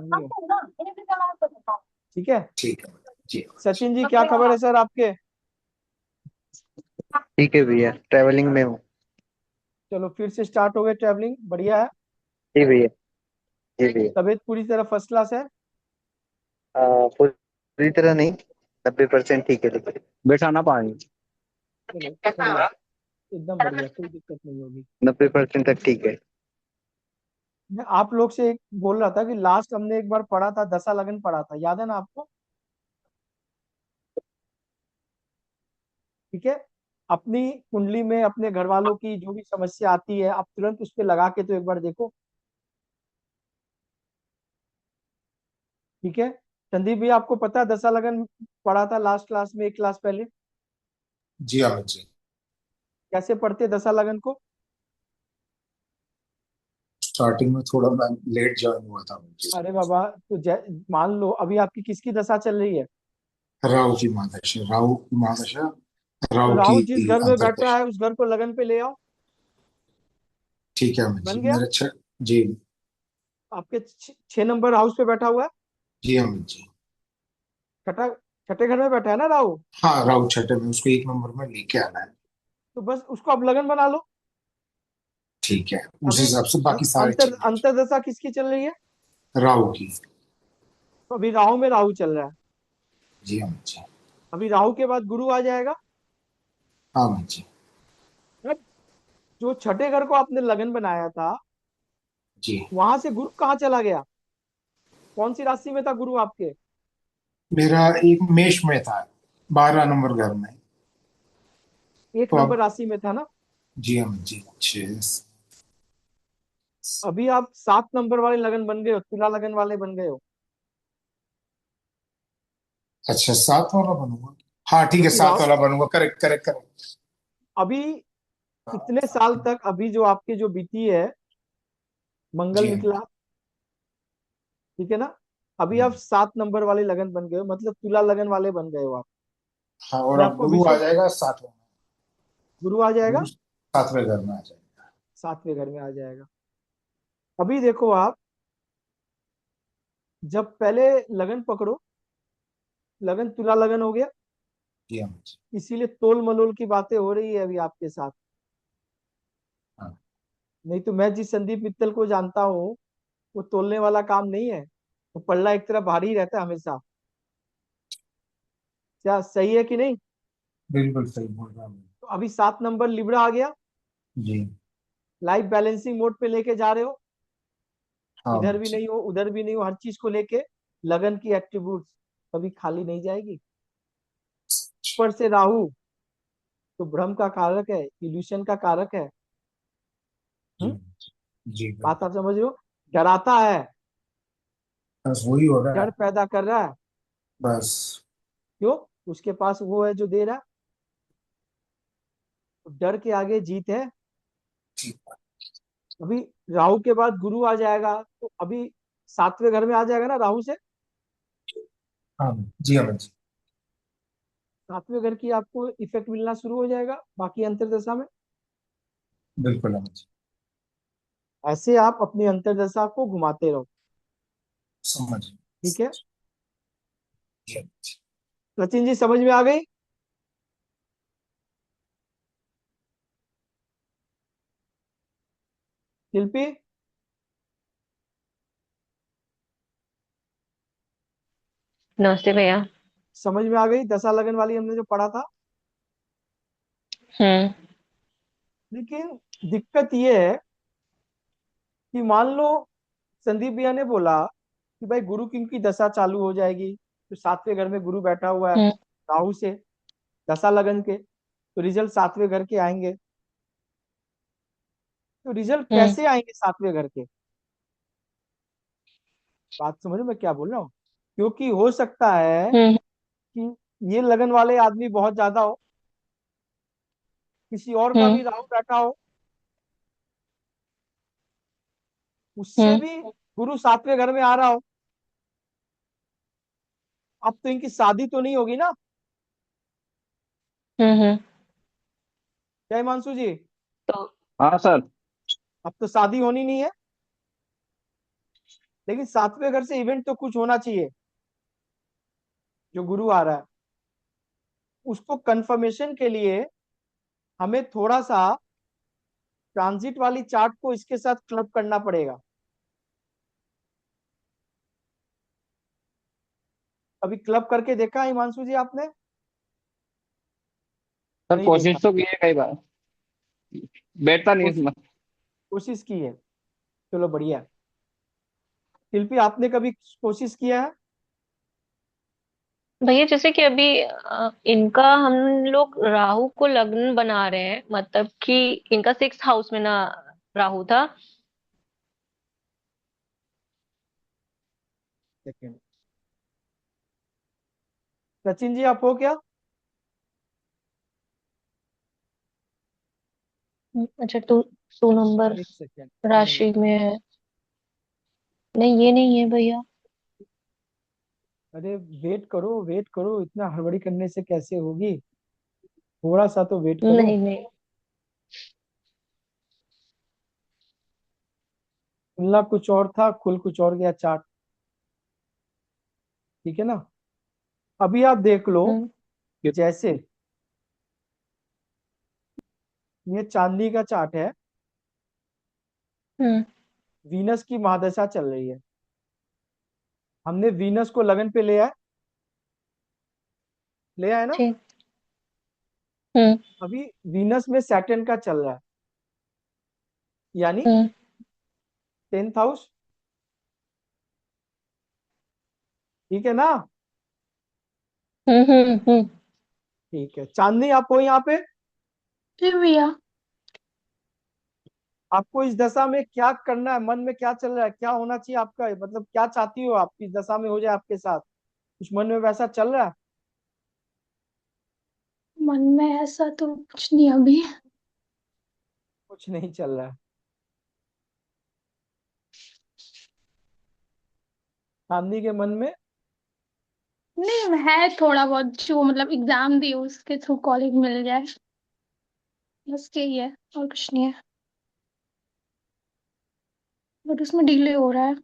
आदमी हो। ठीक है। ठीक है जी। सचिन जी, क्या खबर है सर आपके? ठीक है भैया, ट्रैवलिंग में हूँ। चलो फिर से स्टार्ट हो गए ट्रैवलिंग, बढ़िया है। जी भैया। जी भैया। तबीयत पूरी तरह फर्स्ट क्लास है? पूरी तरह नहीं, 90% ठीक है, लेकिन बैठा ना पानी। चलो बढ़िया, एकदम बढ़िया, कोई दिक्कत नहीं होगी। 90% तक ठीक है। मैं आप लोग से एक बोल रहा था कि लास्ट हमने एक बार पढ़ा था, दशा लगन पढ़ा था, याद है ना आपको? ठीक है। अपनी कुंडली में अपने घर वालों की जो भी समस्या आती है, आप तुरंत उस पे लगा के तो एक बार देखो। ठीक है। संदीप भी, आपको पता है दशा लगन पढ़ा था लास्ट क्लास में, एक क्लास पहले? जी अमित जी। कैसे पढ़ते दशा लगन को? स्टार्टिंग में थोड़ा मैं लेट ज्वाइन हुआ था अमित जी। अरे बाबा, तो मान लो अभी आपकी किसकी दशा चल रही है? राहु की महादशा, राहु की महादशा, तो राहु राहु जिस की घर में बैठ रहा अंतर्दशा। है उस घर को लगन पे ले आओ। ठीक है अमित बन जी, गया। मेरे जी। आपके 6 नंबर हाउस पे बैठा हुआ है। जी अमित जी। छठा, छठे घर में बैठा है ना राहु? हाँ, राहु छठे में, उसको 1 नंबर में लेके आना है। तो बस उसको अब लगन बना लो। ठीक है, उस अभी हिसाब से बाकी सारे चेंजेस। अंतरदशा किसकी चल रही है? राहु की। तो अभी राहु में राहु चल रहा है। जी अमित जी। अभी राहु के बाद गुरु आ जाएगा। हाँ अमित जी। अब जो छठे घर को आपने लगन बनाया था, जी। वहां से गुरु कहाँ चला गया? कौन सी राशि में था गुरु आपके? मेरा एक मेष में था, 12 नंबर घर में। एक तो नंबर अब राशि में था ना? जी अमित जी, अच्छे। अभी आप 7 नंबर वाले लगन बन गए हो, तुला लगन वाले बन गए हो। अच्छा, 7 वाला बनूंगा। हाँ ठीक है, क्योंकि सात राहु वाला बनूंगा, करेक्ट करेक्ट करेक्ट। अभी इतने साल तक अभी जो आपकी जो बीती है, मंगल जी अमित। निकला, ठीक है ना? अभी आप 7 नंबर वाले लगन बन गए हो, मतलब तुला लगन वाले बन गए हो आप। हाँ, और मैं अब आपको गुरु आ विषय, जाएगा 7वें। गुरु आ गुरु जाएगा, 7वें घर में आ जाएगा। 7वें घर में आ जाएगा। अभी देखो आप, जब पहले लगन पकड़ो, लगन तुला लगन हो गया, जी अमित। इसीलिए तोल मलोल की बातें हो रही है अभी आपके साथ। हाँ। नहीं तो मैं जिस संदीप मित्तल को जानता हूँ, वो तोलने वाला काम नहीं है। वो पल्ला एक तरफ भारी रहता है हमेशा। क्या सही है कि नहीं? बिल्कुल सही बोल रहा हूँ। तो अभी 7 नंबर लिब्रा आ गया, जी। लाइफ बैलेंसिंग मोड पे लेके जा रहे हो। हाँ इधर अमित भी जी। नहीं हो उधर भी नहीं हो, हर चीज को लेके लगन की एट्रीब्यूट्स कभी खाली नहीं जाएगी। ऊपर से राहु तो भ्रम का कारक है, इल्यूशन का कारक है। जी हम्म? जी बात बिल्कुल। आप समझ रहे हो? डराता है, बस वही हो रहा डर है। पैदा कर रहा है। बस। क्यों? उसके पास वो है जो दे रहा है। तो डर के आगे जीत है। ठीक। अभी राहु के बाद गुरु आ जाएगा, तो अभी 7वें घर में आ जाएगा ना राहु से। हाँ जी अमित जी। 7वें घर की आपको इफेक्ट मिलना शुरू हो जाएगा बाकी अंतरदशा में। बिल्कुल अमित जी। ऐसे आप अपनी अंतरदशा को घुमाते रहो। समझ। ठीक है। जी अमित जी। सचिन जी, समझ में आ गई? शिल्पी, नमस्ते भैया। समझ में आ गई दशा लगन वाली हमने जो पढ़ा था? हम्म। लेकिन दिक्कत ये है कि मान लो संदीप भैया ने बोला कि भाई गुरु की दशा चालू हो जाएगी, तो 7वें घर में गुरु बैठा हुआ है हम्म। राहु से, दशा लगन के, तो रिजल्ट 7वें घर के आएंगे। तो रिजल्ट हम्म। कैसे आएंगे 7वें घर के? बात समझ में क्या बोल रहा हूँ? क्योंकि हो सकता है हम्म। कि ये लगन वाले आदमी बहुत ज्यादा हो, किसी और का हम्म। भी राहु बैठा हो, उससे हम्म। भी गुरु 7वें घर में आ रहा हो। अब तो इनकी शादी तो नहीं होगी ना? हम्म। क्या हिमांशु जी? तो हाँ सर। अब तो शादी होनी नहीं है। लेकिन सातवें घर से इवेंट तो कुछ होना चाहिए, जो गुरु आ रहा है उसको कंफर्मेशन के लिए हमें थोड़ा सा ट्रांजिट वाली चार्ट को इसके साथ क्लब करना पड़ेगा। अभी क्लब करके देखा हिमांशु जी आपने? सर नहीं देखा? कोशिश तो की है कई बार, बैठता नहीं कोश- इसमें। कोशिश की है, चलो बढ़िया है। शिल्पी आपने कभी कोशिश किया है? भैया जैसे कि अभी इनका हम लोग राहु को लग्न बना रहे हैं, मतलब कि इनका 6th हाउस में ना राहु था। सेकेंड। सचिन जी आप हो क्या? अच्छा, 2 नंबर एक सेकेंड। राशि में है। नहीं, ये नहीं है भैया। अरे वेट करो, वेट करो, इतना हड़बड़ी करने से कैसे होगी? थोड़ा सा तो वेट करो। नहीं नहीं। खुलना कुछ और था, खुल कुछ और गया चार्ट। ठीक है ना? अभी आप देख लो, हम्म। जैसे ये चांदनी का चार्ट है, हम्म। वीनस की महादशा चल रही है। हमने वीनस को लगन पे ले आए, ले आए ना? ठीक। हम्म। अभी वीनस में सैटर्न का चल रहा है, यानी हम्म। 10th house. ठीक है ना? हम्म। हम्म। ठीक है, चांदनी आप हो यहाँ पे। जी भैया। आपको इस दशा में क्या करना है? मन में क्या चल रहा है? क्या होना चाहिए आपका? मतलब क्या चाहती हो आप इस दशा में हो जाए आपके साथ? कुछ मन में वैसा चल रहा है? मन में ऐसा तो कुछ नहीं अभी। कुछ नहीं चल रहा है। चांदनी के मन में नहीं है थोड़ा बहुत, जो मतलब एग्जाम दी उसके थ्रू कॉलेज मिल जाए, बस यही है और कुछ नहीं है। बट उसमें डिले हो रहा है।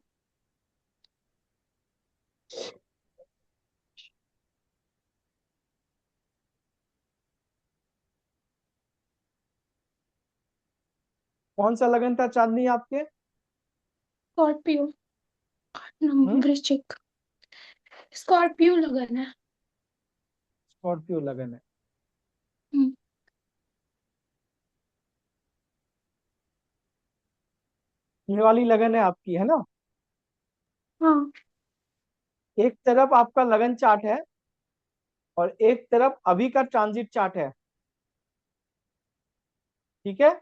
कौन सा लगन था चांदनी आपके? स्कॉर्पियो। हम्म? वृश्चिक। स्कॉर्पियो लगन है। स्कॉर्पियो लगन है। हम्म, ये वाली लगन है आपकी, है ना? हाँ। एक तरफ आपका लगन चार्ट है और एक तरफ अभी का ट्रांजिट चार्ट है। ठीक है?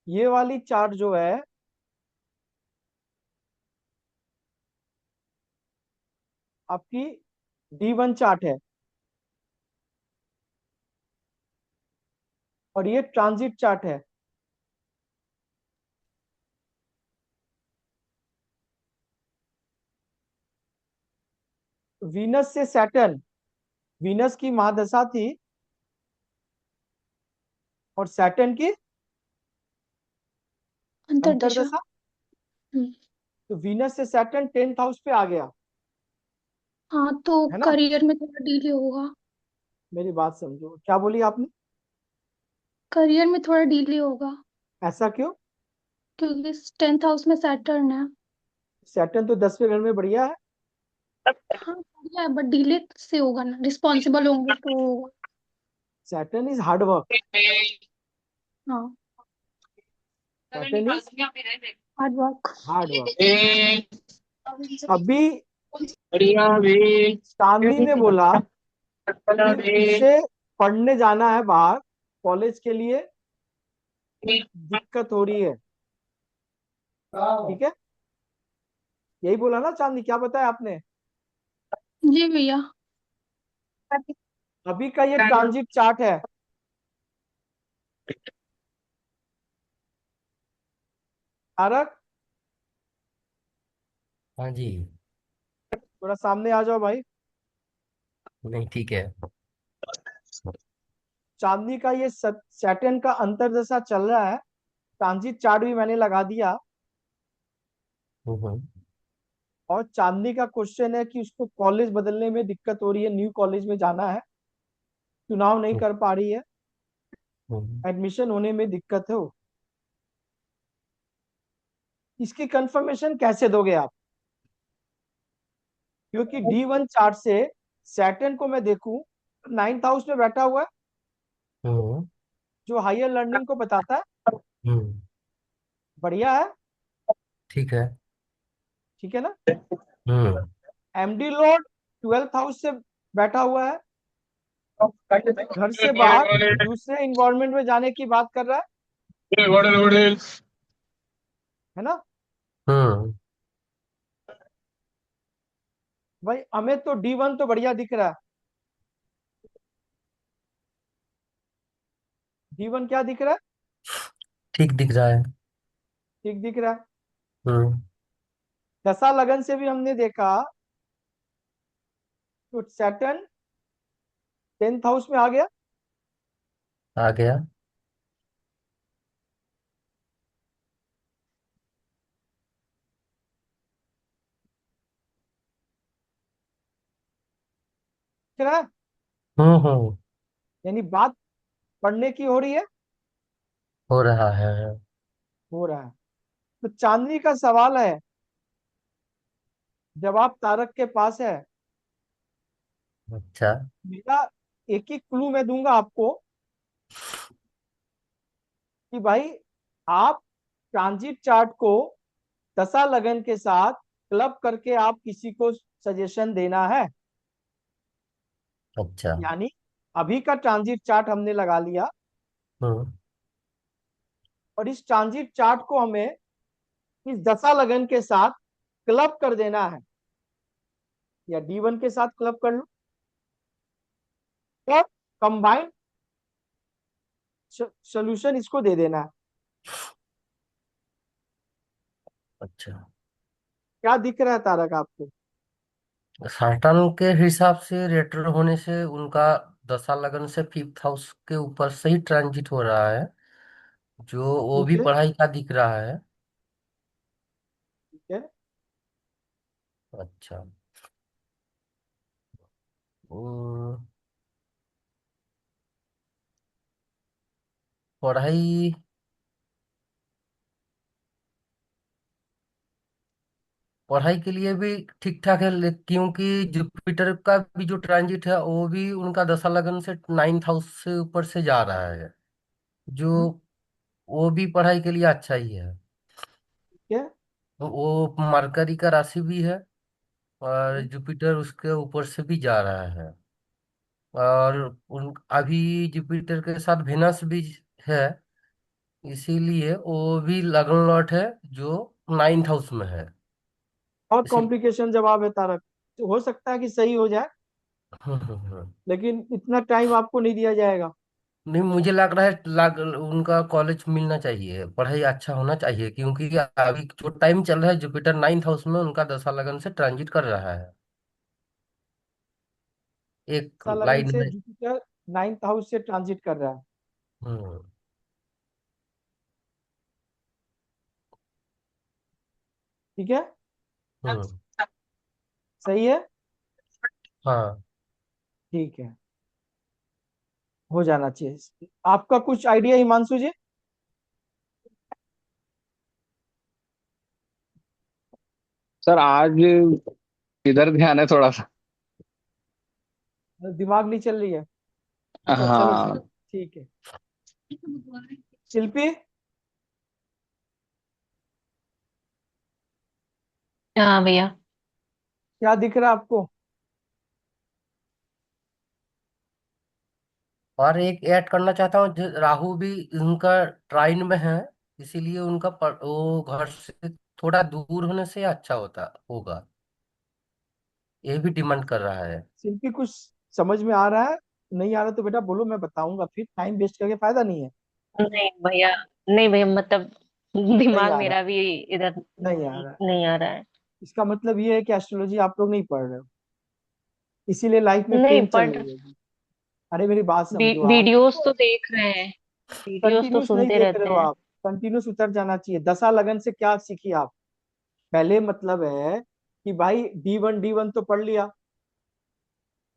ये वाली चार्ट जो है आपकी D1 चार्ट है और ये ट्रांजिट चार्ट है। वीनस से सैटर्न, वीनस की महादशा थी और सैटर्न की अंतरदशा। अंतर्दशा। हम्म, तो वीनस से सैटर्न 10th हाउस पे आ गया, हाँ तो है ना? करियर में थोड़ा डिले होगा। मेरी बात समझो, क्या बोली आपने? करियर में थोड़ा डिले होगा, ऐसा क्यों? क्योंकि 10th हाउस में सैटर्न है। सैटर्न तो 10वें घर में बढ़िया है। हाँ बढ़िया है, बट डिले से होगा ना, रिस्पॉन्सिबल होंगे तो होगा। Saturn is hard work. हाँ। Saturn is hard work. Hard work. ए, अभी बढ़िया भी। चांदनी ने बोला बढ़िया कि भी। उसे पढ़ने जाना है बाहर, कॉलेज के लिए दिक्कत हो रही है। ठीक है? यही बोला ना चांदनी? क्या बताया आपने? जी भैया। अभी का ये ट्रांजिट चार्ट है। तारक, हाँ जी। थोड़ा सामने आ जाओ भाई। नहीं, ठीक है। चांदनी का ये सैटर्न का अंतर्दशा चल रहा है। ट्रांजिट चार्ट भी मैंने लगा दिया। हम्म और चांदनी का क्वेश्चन है कि उसको कॉलेज बदलने में दिक्कत हो रही है, न्यू कॉलेज में जाना है, चुनाव नहीं हम्म कर पा रही है, हम्म एडमिशन होने में दिक्कत हो। इसकी कंफर्मेशन कैसे दोगे आप? क्योंकि D1 चार्ट से सैटर्न को मैं देखूं, 9th हाउस में बैठा हुआ है, हम्म जो हायर लर्निंग को बताता है। हम्म, बढ़िया है। ठीक है। ठीक है ना? हम्म MD लॉर्ड 12th हाउस से बैठा हुआ है, घर से बाहर हम्म दूसरे इन्वायरमेंट में जाने की बात कर रहा है ना? हम्म, भाई हमें तो D1 तो बढ़िया दिख रहा है। D1 क्या दिख रहा है? ठीक दिख रहा है। ठीक दिख रहा है। हम्म दशा लगन से भी हमने देखा तो सैटर्न 10th हाउस में आ गया। आ गया। दिख रहा है? हम्म, यानी बात पढ़ने की हो रही है। हो रहा है। हो रहा है। तो चांदनी का सवाल है, जवाब तारक के पास है। अच्छा। मेरा एक ही क्लू मैं दूंगा आपको कि भाई आप ट्रांजिट चार्ट को दशा लगन के साथ क्लब करके आप किसी को सजेशन देना है। अच्छा। यानी अभी का ट्रांजिट चार्ट हमने लगा लिया हम्म और इस ट्रांजिट चार्ट को हमें इस दशा लगन के साथ क्लब कर देना है, या D1 के साथ क्लब कर लो और कंबाइंड सोल्यूशन इसको दे देना है। अच्छा। क्या दिख रहा है तारक आपको? सैटर्न के हिसाब से रेट्रो होने से उनका दशा लगन से फिफ्थ हाउस के ऊपर से ही ट्रांजिट हो रहा है, जो वो ठीक भी है। पढ़ाई का दिख रहा है। ठीक है। अच्छा। हम्म, पढ़ाई पढ़ाई के लिए भी ठीक ठाक है, क्योंकि जुपिटर का भी जो ट्रांजिट है वो भी उनका दशा लगन से 9th हाउस से ऊपर से जा रहा है, जो हम्म, वो भी पढ़ाई के लिए अच्छा ही है। ठीक है। वो मरकरी का राशि भी है, और हम्म, जुपिटर उसके ऊपर से भी जा रहा है। और उन अभी जुपिटर के साथ वेनस भी है, इसीलिए वो भी लगन लॉट है जो 9th हाउस में है। और इसी कॉम्प्लिकेशन जवाब है तारक। तो हो सकता है कि सही हो जाए, हम्म। लेकिन इतना टाइम आपको नहीं दिया जाएगा। नहीं, मुझे लग रहा है उनका कॉलेज मिलना चाहिए, पढ़ाई अच्छा होना चाहिए, क्योंकि अभी जो टाइम चल रहा है जुपिटर 9th हाउस में उनका दशा लगन से ट्रांजिट कर रहा है, एक ऐसा लगन लाइन से में। जुपिटर 9th हाउस से ट्रांजिट कर रहा है। हम्म ठीक है। हम्म। सही है। हाँ। ठीक है। हो जाना चाहिए। आपका कुछ आइडिया हिमांशु जी? सर आज इधर ध्यान है थोड़ा सा। दिमाग नहीं चल रही है? अच्छा चलो हाँ। ठीक है। शिल्पी, हाँ भैया। क्या दिख रहा है आपको? और एक ऐड करना चाहता हूँ, राहु भी उनका ट्राइन में है, इसीलिए उनका वो घर से थोड़ा दूर होने से अच्छा होता होगा, ये भी डिमांड कर रहा है। शिल्पी कुछ समझ में आ रहा है? नहीं आ रहा तो बेटा बोलो, मैं बताऊंगा, फिर टाइम वेस्ट करके फायदा नहीं है। नहीं भैया, नहीं भैया, मतलब नहीं दिमाग आ रहा मेरा भी इधर है। नहीं आ रहा है। नहीं आ रहा है। इसका मतलब ये है कि एस्ट्रोलॉजी आप लोग नहीं पढ़ रहे हो, इसीलिए लाइफ में नहीं पेन चल पढ़, रही होगी। अरे मेरी बात समझो आप। वीडियोस तो देख रहे हैं, वीडियोस तो कंटिन्यूस नहीं सुनते देख रहे रहते हो हैं। आप। कंटिन्यूस उतर जाना चाहिए। दशा लगन से क्या सीखी आप? पहले मतलब है कि भाई D1 तो पढ़ लिया,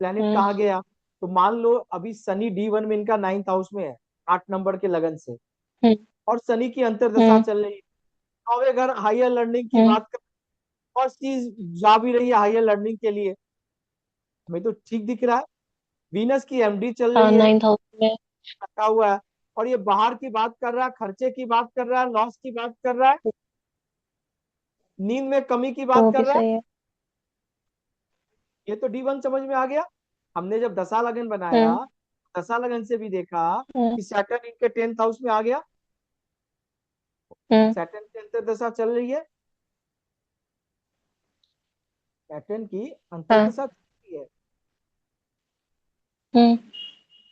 प्लेनेट हम्म कहाँ गया। तो मान लो अभी शनि D1 में इनका 9th हाउस में है, 8 नंबर के लगन से, हम्म और शनि की अंतर्दशा हम्म चल रही है। नौवे घर हायर लर्निंग की हम्म बात कर, और चीज जा भी रही है हायर लर्निंग के लिए, हमें तो ठीक दिख रहा है। वीनस की MD चल हाँ, रही है, 9th हाउस में। रखा हुआ है, और ये बाहर की बात कर रहा है, खर्चे की बात कर रहा है, लॉस की बात कर रहा है, नींद में कमी की बात वो कर भी रहा है। सही है। ये तो D1 समझ में आ गया। हमने जब दशा लगन बनाया, हम्म दशा लगन से भी देखा हम्म कि सैटर्न इनके 10th हाउस में आ गया, हम्म सैटर्न की अंतर्दशा चल रही है, सैटर्न की हाँ। अंतर्दशा चल रही है। हम्म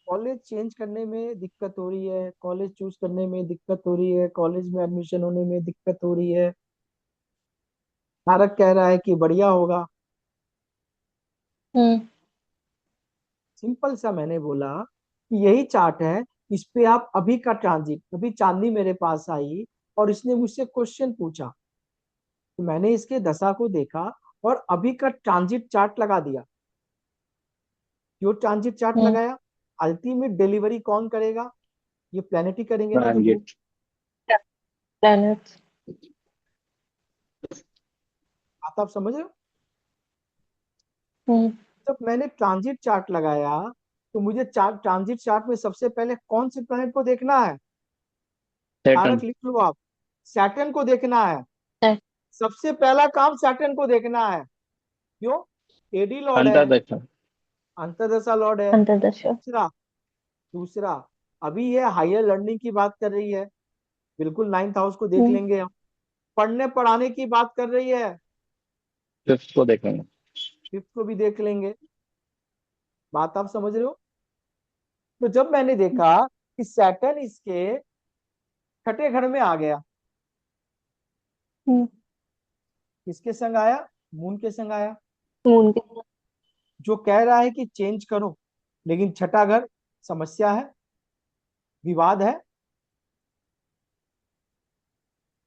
कॉलेज चेंज करने में दिक्कत हो रही है, कॉलेज चूज करने में दिक्कत हो रही है, कॉलेज में एडमिशन होने में दिक्कत हो रही है। तारक कह रहा है कि बढ़िया होगा। हम्म सिंपल सा मैंने बोला कि यही चार्ट है, इस पे आप अभी का ट्रांजिट, अभी चांदनी मेरे पास आई और इसने मुझसे क्वेश्चन पूछा, तो मैंने इसके दशा को देखा और अभी का ट्रांजिट चार्ट लगा दिया। जो ट्रांजिट चार्ट हम्म लगाया, अल्टीमेट डिलीवरी कौन करेगा? ये प्लेनेट ही करेंगे ना विभू। ट्रांजिट। प्लैनेट्स। बात आप समझ रहे हो? हम्म जब मैंने ट्रांजिट चार्ट लगाया, तो मुझे ट्रांजिट चार्ट में सबसे पहले कौन से प्लेनेट को देखना है? सैटर्न। तारक लिख लो आप, सैटर्न को देखना है। सबसे पहला काम सैटर्न को देखना है। क्यों? AD लॉर्ड है, अंतर्दशा। अंतर्दशा लॉर्ड है। अंतर्दशा। दूसरा, दूसरा अभी ये हायर लर्निंग की बात कर रही है, बिल्कुल 9th हाउस को देख हम्म लेंगे हम। पढ़ने पढ़ाने की बात कर रही है, फिफ्थ को देखेंगे। 5th को भी देख लेंगे। बात आप समझ रहे हो? तो जब मैंने देखा कि सैटर्न इसके 6ठे घर में आ गया, हम्म किसके संग आया? मून के संग आया, मून के साथ। जो कह रहा है कि चेंज करो, लेकिन 6ठा घर समस्या है, विवाद है।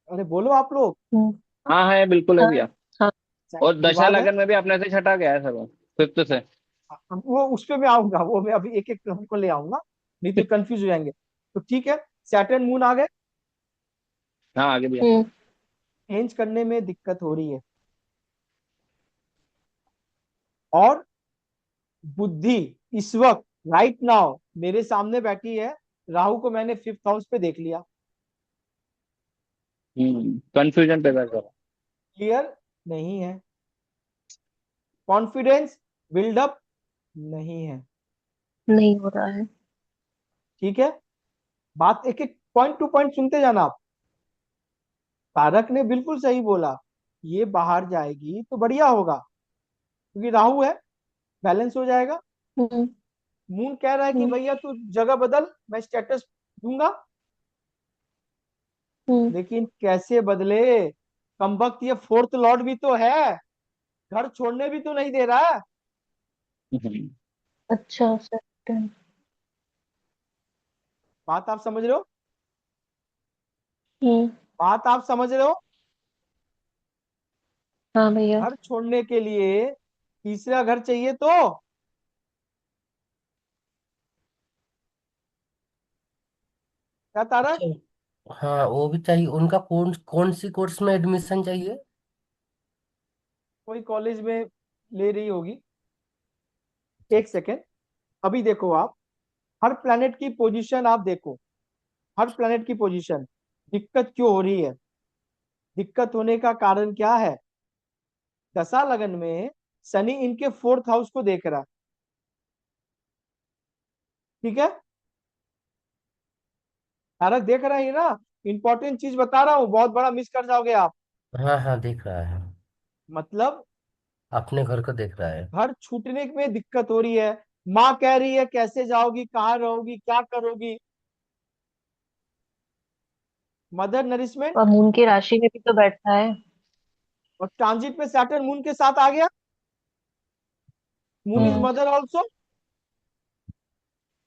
अरे बोलो आप लोग। हम्म हाँ है, बिल्कुल है हाँ भैया। हाँ। और दशा विवाद है। लगन में भी अपने से छठा गया है सर, वो फिफ्थ से। वो उस पे मैं आऊंगा, वो मैं अभी एक एक को ले आऊंगा, नहीं तो कंफ्यूज हो जाएंगे। तो ठीक है, सैटर्न मून आ गए, हाँ आगे भैया। हम्म चेंज करने में दिक्कत हो रही है। और बुद्धि इस वक्त राइट नाउ मेरे सामने बैठी है, राहु को मैंने 5th हाउस पे देख लिया। कंफ्यूजन पैदा करा। क्लियर नहीं है, कॉन्फिडेंस बिल्डअप नहीं है। नहीं हो रहा है। ठीक है, बात एक एक पॉइंट टू पॉइंट सुनते जाना आप। तारक ने बिल्कुल सही बोला, ये बाहर जाएगी तो बढ़िया होगा, क्योंकि राहु है, बैलेंस हो जाएगा। हम्म मून कह रहा है कि हम्म भैया तू जगह बदल, मैं स्टेटस दूंगा। हम्म लेकिन कैसे बदले? कमबख्त ये 4th लॉर्ड भी तो है, घर छोड़ने भी तो नहीं दे रहा है। हम्म, अच्छा सैटर्न। बात आप समझ रहे हो? हम्म बात आप समझ रहे हो? हाँ भैया। घर छोड़ने के लिए तीसरा घर चाहिए तो, क्या तारक? अच्छा। हाँ, वो भी चाहिए। उनका कौन कौन सी कोर्स में एडमिशन चाहिए? कोई कॉलेज में ले रही होगी। एक सेकेंड, अभी देखो आप, हर प्लेनेट की पोजीशन आप देखो, हर प्लेनेट की पोजीशन। दिक्कत क्यों हो रही है? दिक्कत होने का कारण क्या है? दशा लगन में शनि इनके 4th हाउस को देख रहा है। ठीक है, तारक देख रहा है ना, इंपॉर्टेंट चीज बता रहा हूं, बहुत बड़ा मिस कर जाओगे आप। हाँ हाँ, देख रहा है। मतलब अपने घर को देख रहा है। घर छूटने में दिक्कत हो रही है। माँ कह रही है कैसे जाओगी, कहाँ रहोगी, क्या करोगी? Mother nourishment. और मून की राशि में भी तो बैठा है। और ट्रांजिट में सैटर्न मून के साथ आ गया, moon is hmm mother also.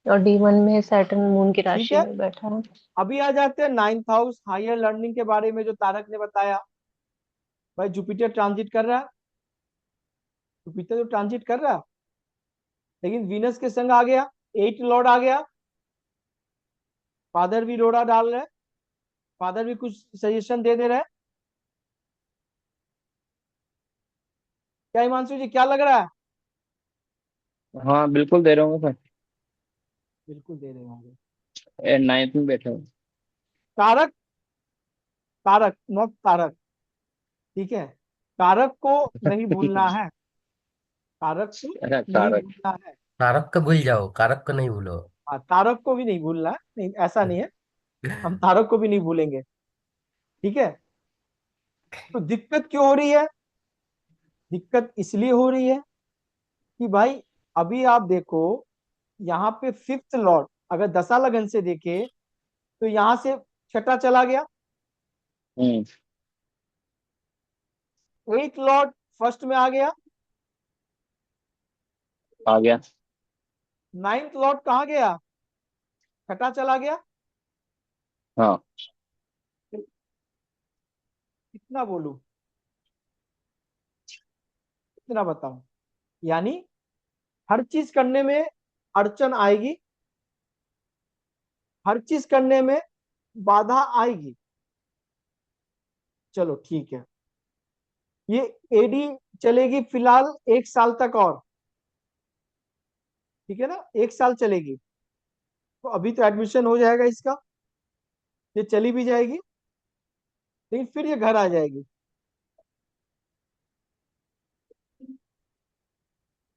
और D1 में सैटर्न मून की ठीक राशि है, में बैठा है। अभी आ जाते हैं 9th हाउस हायर लर्निंग के बारे में, जो तारक ने बताया। भाई जुपिटर ट्रांजिट कर रहा है, जुपिटर तो ट्रांजिट कर रहा है, लेकिन वीनस के संग आ गया, 8 लॉर्ड आ गया, फादर भी रोड़ा डाल रहा है, फादर भी कुछ सजेशन दे रहा है। क्या हिमांशु जी, क्या लग रहा है? हाँ बिल्कुल दे रहे होंगे सर। बिल्कुल दे रहे होंगे। 9th में बैठे हो। कारक, कारक नॉट तारक, ठीक है, कारक को नहीं भूलना है, कारक को अच्छा नहीं कारक। भूलना है। कारक का भूल जाओ, कारक को नहीं भूलो। हाँ, तारक को भी नहीं भूलना है, नहीं ऐसा नहीं है, हम तारक को भी नहीं भूलेंगे, ठीक है। तो दिक्कत क्यों हो रही है? दिक्कत इसलिए हो रही है कि भाई अभी आप देखो, यहाँ पे 5th लॉर्ड अगर दशा लगन से देखे तो यहाँ से छठा चला गया, हम्म। 8 लॉर्ड फर्स्ट में आ गया, आ गया। 9th लॉर्ड कहाँ गया? छठा चला गया। हाँ। कितना बोलूं, कितना बताऊं? यानी हर चीज करने में अड़चन आएगी, हर चीज करने में बाधा आएगी। चलो ठीक है, ये एडी चलेगी फिलहाल 1 साल तक और, ठीक है ना, 1 साल चलेगी। तो अभी तो एडमिशन हो जाएगा इसका, ये चली भी जाएगी, लेकिन फिर ये घर आ जाएगी।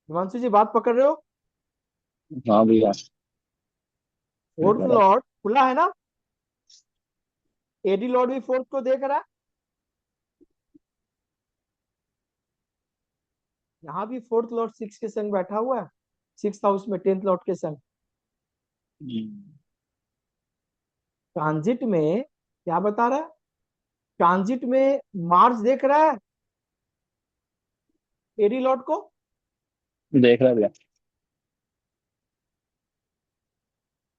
हिमांशु जी बात पकड़ रहे हो? हाँ भैया। 4th लॉर्ड खुला है ना, एडी लॉर्ड भी 4th को देख रहा है, यहाँ भी 4th लॉर्ड 6 के संग बैठा हुआ है, 6th हाउस में 10th लॉर्ड के संग। ट्रांजिट में क्या बता रहा है? ट्रांजिट में मार्स देख रहा है एडी लॉर्ड को, देख रहा भैया।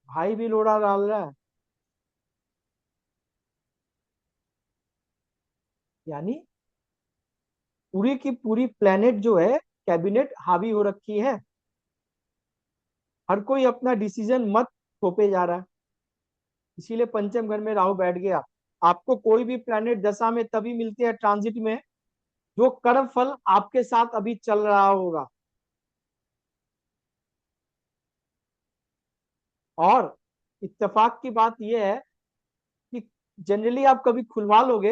भाई भी लोड़ा डाल रहा है, यानी पूरी की पूरी प्लेनेट जो है, कैबिनेट हावी हो रखी है, हर कोई अपना डिसीजन मत थोपे जा रहा है। इसीलिए पंचम घर में राहु बैठ गया। आपको कोई भी प्लेनेट दशा में तभी मिलती है ट्रांजिट में, जो कर्म फल आपके साथ अभी चल रहा होगा। और इत्तेफाक की बात यह है कि जनरली आप कभी खुलवा लोगे,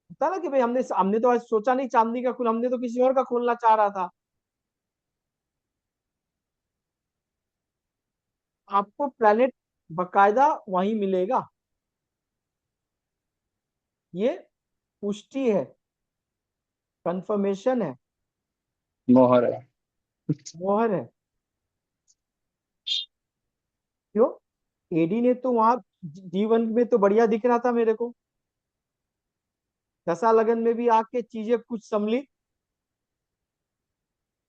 होता ना कि भाई हमने हमने तो आज सोचा नहीं चांदनी का खुल, हमने तो किसी और का खोलना चाह रहा था, आपको प्लेनेट बकायदा वहीं मिलेगा। ये पुष्टि है, कंफर्मेशन है, मोहर है। मोहर है। क्यों? एडी ने तो वहां D1 में तो बढ़िया दिख रहा था मेरे को, दशा लगन में भी आके चीजें कुछ संभली,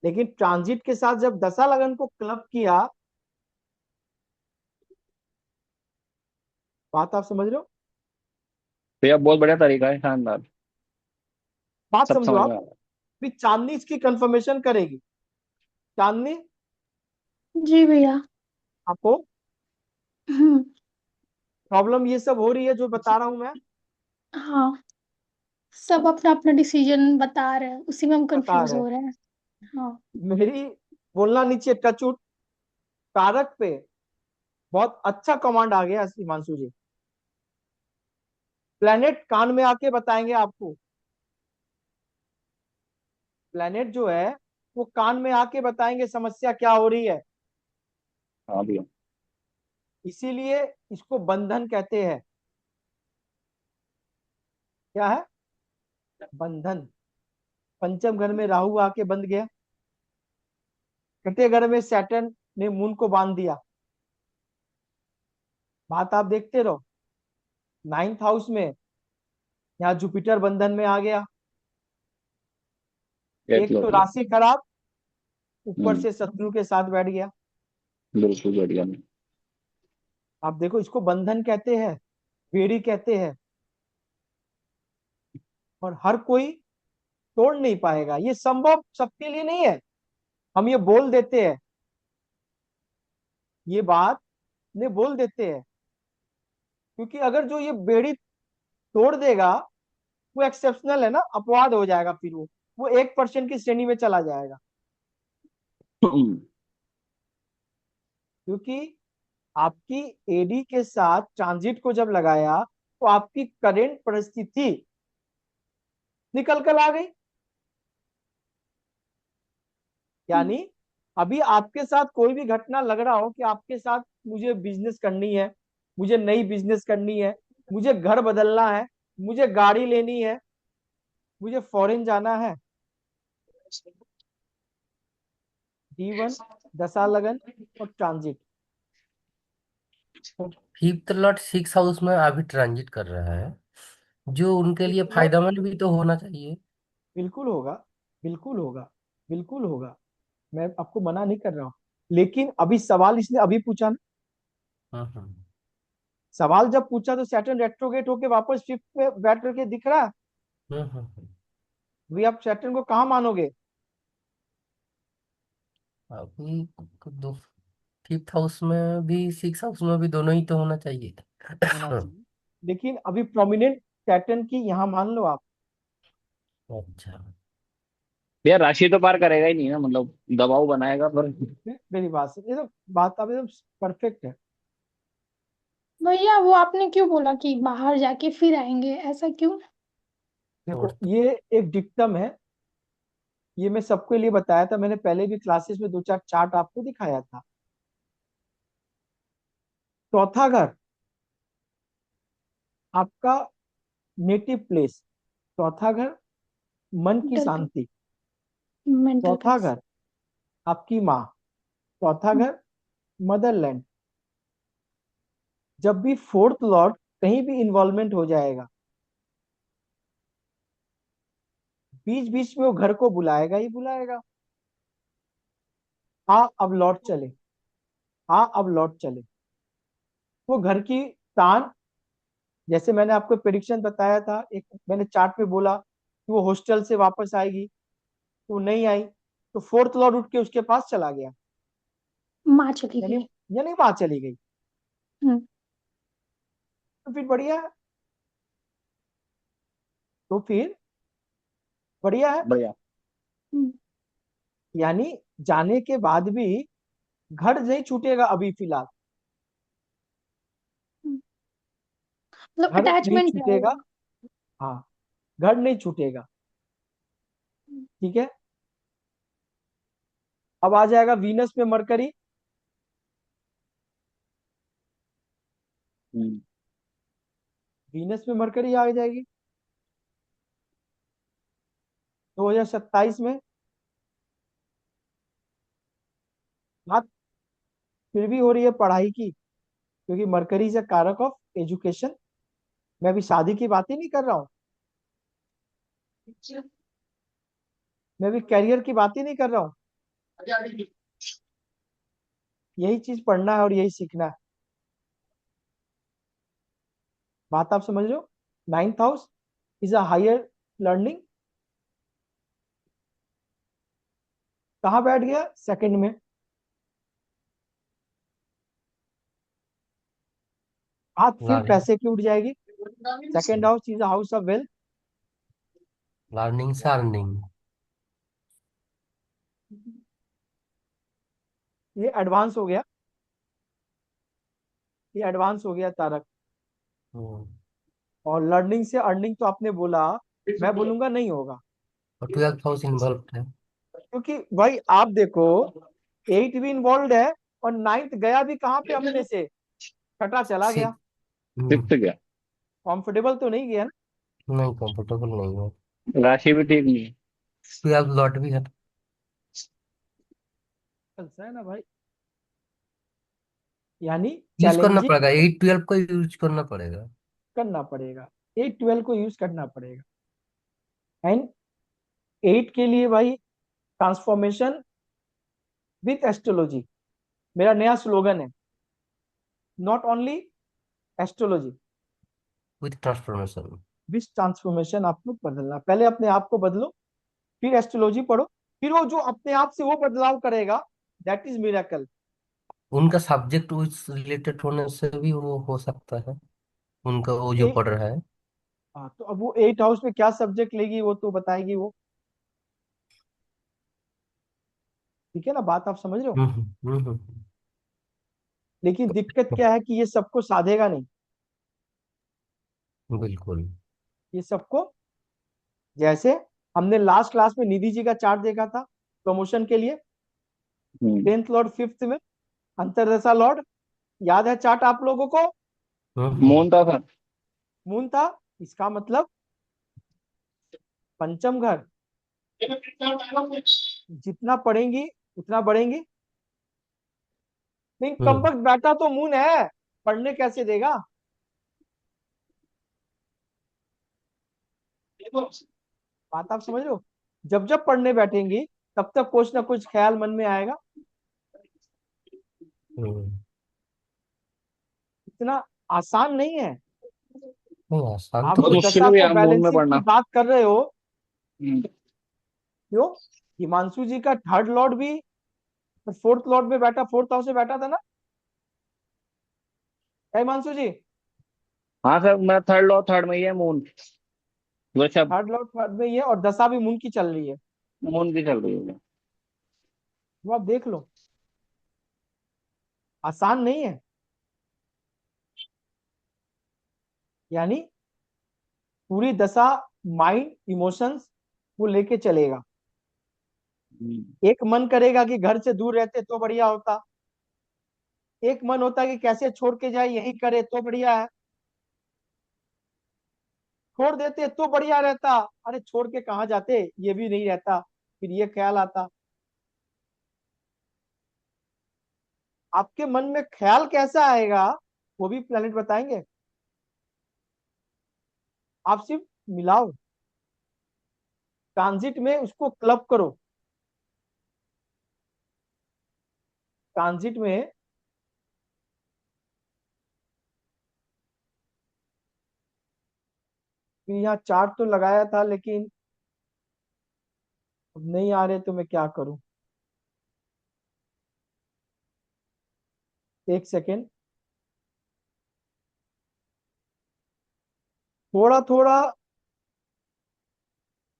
लेकिन ट्रांजिट के साथ जब दशा लगन को क्लब किया, बात आप समझ रहे हो? भैया बहुत बढ़िया तरीका है, शानदार। बात सब समझो समझ आप, में आ रहा भी चांदनी इसकी कंफर्मेशन करेगी, चांदनी जी भैया। आपको हम्म। प्रॉब्लम ये सब हो रही है जो बता रहा हूं मैं, हाँ, सब अपना अपना डिसीजन बता रहे हैं, उसी में हम बता कंफ्यूज रहे हो हैं। रहे हैं। हाँ। मेरी बोलना नीचे टच उठ, कारक पे बहुत अच्छा कमांड आ गया हिमांशु जी, प्लेनेट कान में आके बताएंगे आपको, प्लेनेट जो है वो कान में आके बताएंगे समस्या क्या हो रही है। है। हाँ भैया। इसीलिए इसको बंधन कहते हैं। क्या है? बंधन। पंचम घर में राहु आके बंध गया, छठे घर में सैटर्न ने मून को बांध दिया। बात आप देखते रहो, 9th हाउस में यहाँ जुपिटर बंधन में आ गया, देख एक लो तो भैया। राशि खराब, ऊपर हम्म। से शत्रु के साथ बैठ गया। बिल्कुल बढ़िया। आप देखो, इसको बंधन कहते हैं, बेड़ी कहते हैं। और हर कोई तोड़ नहीं पाएगा, ये संभव सबके लिए नहीं है। हम ये बोल देते हैं, ये बात ने बोल देते हैं, क्योंकि अगर जो ये बेड़ी तोड़ देगा वो एक्सेप्शनल है ना, अपवाद हो जाएगा, फिर वो 1% की श्रेणी में चला जाएगा। क्योंकि आपकी एडी के साथ ट्रांजिट को जब लगाया तो आपकी करेंट परिस्थिति निकल कर आ गई। यानी अभी आपके साथ कोई भी घटना लग रहा हो कि आपके साथ मुझे बिजनेस करनी है, मुझे नई बिजनेस करनी है, मुझे घर बदलना है, मुझे गाड़ी लेनी है, मुझे फॉरेन जाना है, D1 दशा लगन और transit. Fifth lot six house में अभी ट्रांजिट कर रहा है, जो उनके लिए वो फायदेमंद भी तो होना चाहिए। बिल्कुल होगा, बिल्कुल होगा, बिल्कुल होगा, मैं आपको मना नहीं कर रहा हूँ। लेकिन अभी सवाल इसने अभी पूछा ना, हम्म। सवाल जब पूछा तो सैटर्न रेट्रोगेट होके वापस फिफ्थ में बैठ करके दिख रहा है। हम्म। अभी आप सैटर्न को कहाँ मानोगे? अभी दो, फिफ्थ हाउस में भी सिक्स हाउस में भी दोनों ही तो होना चाहिए। होना चाहिए, लेकिन अभी प्रोमिनेंट सैटर्न की यहाँ मान लो आप। अच्छा। यार राशि तो पार करेगा ही नहीं ना, मतलब दबाव बनाएगा पर। मेरी बात से ये तो बात अब एकदम परफेक्ट है। भैया वो आपने क्यों बोला कि बाहर जाके फिर आएंगे, ऐसा क्यों? देखो और ये एक डिक्टम है, ये मैं सबके लिए बताया था, मैंने पहले भी क्लासेस में दो चार चार्ट आपको दिखाया था। चौथा घर आपका नेटिव प्लेस, चौथा घर मन की मेंटल पीस। शांति, मेंटल चौथा पीस। घर आपकी माँ, चौथा घर मदरलैंड। जब भी फोर्थ लॉर्ड कहीं भी इन्वॉल्वमेंट हो जाएगा, बीच बीच में वो घर को बुलाएगा ही बुलाएगा। हाँ अब लौट चले, हाँ अब लौट चले। वो घर की तान, जैसे मैंने आपको प्रेडिक्शन बताया था, एक मैंने चार्ट में बोला कि वो हॉस्टल से वापस आएगी, तो वो नहीं आई, तो फोर्थ लॉर्ड उठ के उसके पास चला गया, माँ चली यानी गई। यानी वहां चली गई। हम्म। तो फिर बढ़िया है, तो फिर बढ़िया है। बढ़िया। हम्म। यानी जाने के बाद भी घर नहीं छूटेगा अभी फिलहाल, हम्म। मतलब घर नहीं अटैचमेंट छूटेगा। रहेगा। हाँ, घर नहीं छूटेगा। ठीक है, अब आ जाएगा वीनस में मरकरी। हम्म। वीनस में मरकरी आ जाएगी 2027 में। बात फिर भी हो रही है पढ़ाई की, क्योंकि मरकरी इज अ कारक ऑफ एजुकेशन। मैं अभी शादी की बात ही नहीं कर रहा हूँ, मैं अभी कैरियर की बात ही नहीं कर रहा हूँ। यही चीज पढ़ना है और यही सीखना है। बात आप समझ रहे हो? Ninth house is a higher learning. कहाँ बैठ गया? सेकंड में। बात फिर लर्निंग, पैसे की उठ जाएगी। Second house is a house of wealth. Learning से अर्निंग। ये एडवांस हो गया, ये एडवांस हो गया तारक। हम्म। और लर्निंग से अर्निंग तो आपने बोला, मैं बोलूंगा नहीं होगा। और ट्वेल्थ हाउस इन्वॉल्व है। क्योंकि भाई आप देखो, एट भी इन्वॉल्व है और नाइन्थ गया भी कहाँ पे अपने से, छठा चला गया। सिक्स। फिफ्थ गया। कंफर्टेबल तो नहीं गया ना। नहीं, कंफर्टेबल नहीं है। राशि भी ठीक नहीं है। ट्वेल्थ लॉट भी है। चलता है ना भाई, यानी यूज करना चैलेंजिंग पड़ेगा, 8 12 को यूज करना पड़ेगा। करना पड़ेगा, 8 12 को यूज करना पड़ेगा। एंड 8 के लिए भाई ट्रांसफॉर्मेशन विथ एस्ट्रोलॉजी मेरा नया स्लोगन है, not only astrology. With transformation. Wish transformation आपको बदलना, पहले अपने आप को बदलो, फिर एस्ट्रोलॉजी पढ़ो, फिर वो जो अपने आप से वो बदलाव करेगा, दैट इज मिरेकल। उनका सब्जेक्ट उस रिलेटेड होने से भी वो हो सकता है, उनका वो जो पढ़ रहा है। हाँ, तो अब वो 8 हाउस में क्या सब्जेक्ट लेगी वो तो बताएगी वो। ठीक है ना, बात आप समझ रहे हो। लेकिन दिक्कत क्या है कि ये सबको साधेगा नहीं। बिल्कुल। ये सबको, जैसे हमने लास्ट क्लास में निधि जी का चार्ट देखा था प्रमोशन के लिए, 10th लॉर्ड 5th में, अंतरदशा लॉर्ड, याद है चार्ट आप लोगों को। मून था सर। मून था, इसका मतलब पंचम घर, जितना पढ़ेंगी उतना बढ़ेंगी। नहीं, कम हम्म। वक्त बैठा तो मून है, पढ़ने कैसे देगा। बात आप समझ रहे हो। जब जब पढ़ने बैठेंगी तब तक कुछ ना कुछ ख्याल मन में आएगा। हम्म। इतना आसान नहीं है। नहीं, आसान तो आप बहुत जो कुछ। मुश्किल दशा भी को है मून में बैलेंसिंग की पढ़ना। बात कर रहे हो, हम्म। क्यों, हिमांशु जी का थर्ड लॉर्ड भी 4th लॉर्ड में बैठा, 4th हाउस में बैठा था ना, क्या हिमांशु जी। हाँ सर, मेरा थर्ड लॉ थर्ड में ही है मून। वृषभ। थर्ड लॉर्ड थर्ड में ही है और दशा भी मून की चल रही है। मून की चल रही है। वो आप देख लो, आसान नहीं है। यानी पूरी दशा, माइंड, इमोशंस वो लेके चलेगा। एक मन करेगा कि घर से दूर रहते तो बढ़िया होता, एक मन होता है कि कैसे छोड़ के जाए, यही करे तो बढ़िया है, छोड़ देते तो बढ़िया रहता, अरे छोड़ के कहाँ जाते, ये भी नहीं रहता, फिर ये ख्याल आता। आपके मन में ख्याल कैसा आएगा वो भी प्लेनेट बताएंगे। आप सिर्फ मिलाओ, ट्रांजिट में उसको क्लब करो, ट्रांजिट में। फिर यहाँ चार्ट तो लगाया था लेकिन अब नहीं आ रहे तो मैं क्या करूं। एक सेकेंड, थोड़ा थोड़ा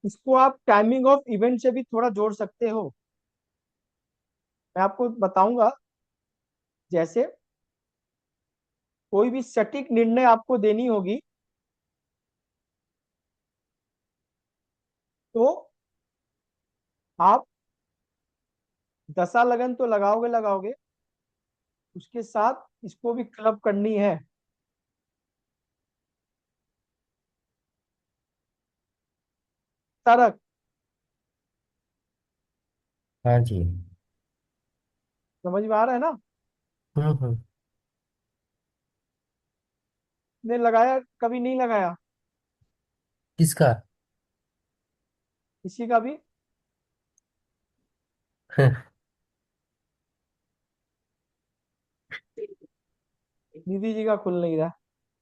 इसको आप टाइमिंग ऑफ इवेंट से भी थोड़ा जोड़ सकते हो। मैं आपको बताऊंगा, जैसे कोई भी सटीक निर्णय आपको देनी होगी तो आप दशा लगन तो लगाओगे लगाओगे, उसके साथ इसको भी क्लब करनी है। तरक, हाँ जी। समझ में आ रहा है ना। हम्म। ने लगाया कभी नहीं लगाया, किसका? किसी का भी। निधि जी का खुल नहीं रहा,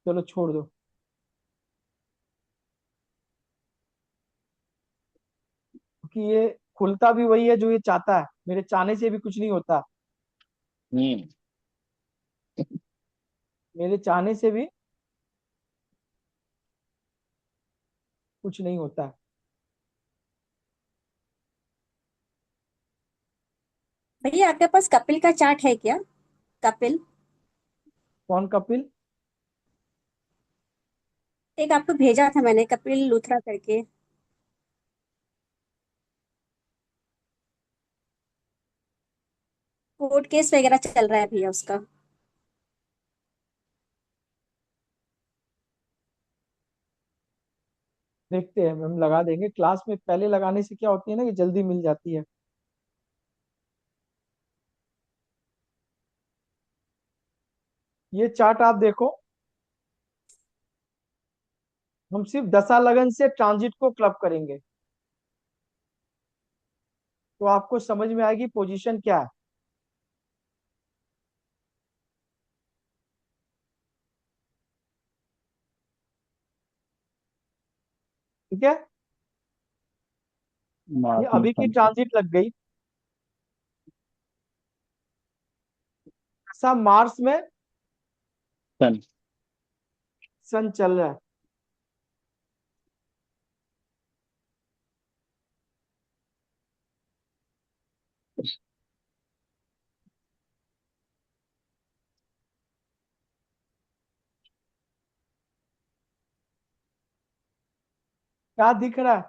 चलो छोड़ दो, क्योंकि ये खुलता भी वही है जो ये चाहता है, मेरे चाहने से भी कुछ नहीं होता, हम्म। मेरे चाहने से भी कुछ नहीं होता। भैया आपके पास कपिल का चार्ट है क्या? कपिल, कौन कपिल। एक आपको भेजा था मैंने, कपिल लूथरा करके। कोर्ट केस वगैरह चल रहा है भैया उसका। देखते हैं, हम लगा देंगे क्लास में, पहले लगाने से क्या होती है ना कि जल्दी मिल जाती है। ये चार्ट आप देखो, हम सिर्फ दशा लगन से ट्रांजिट को क्लब करेंगे तो आपको समझ में आएगी पोजीशन क्या है। ठीक है, ये मार्च में अभी की सन। ट्रांजिट लग गई। ऐसा मार्स में सन। सन चल रहा है। क्या दिख रहा है?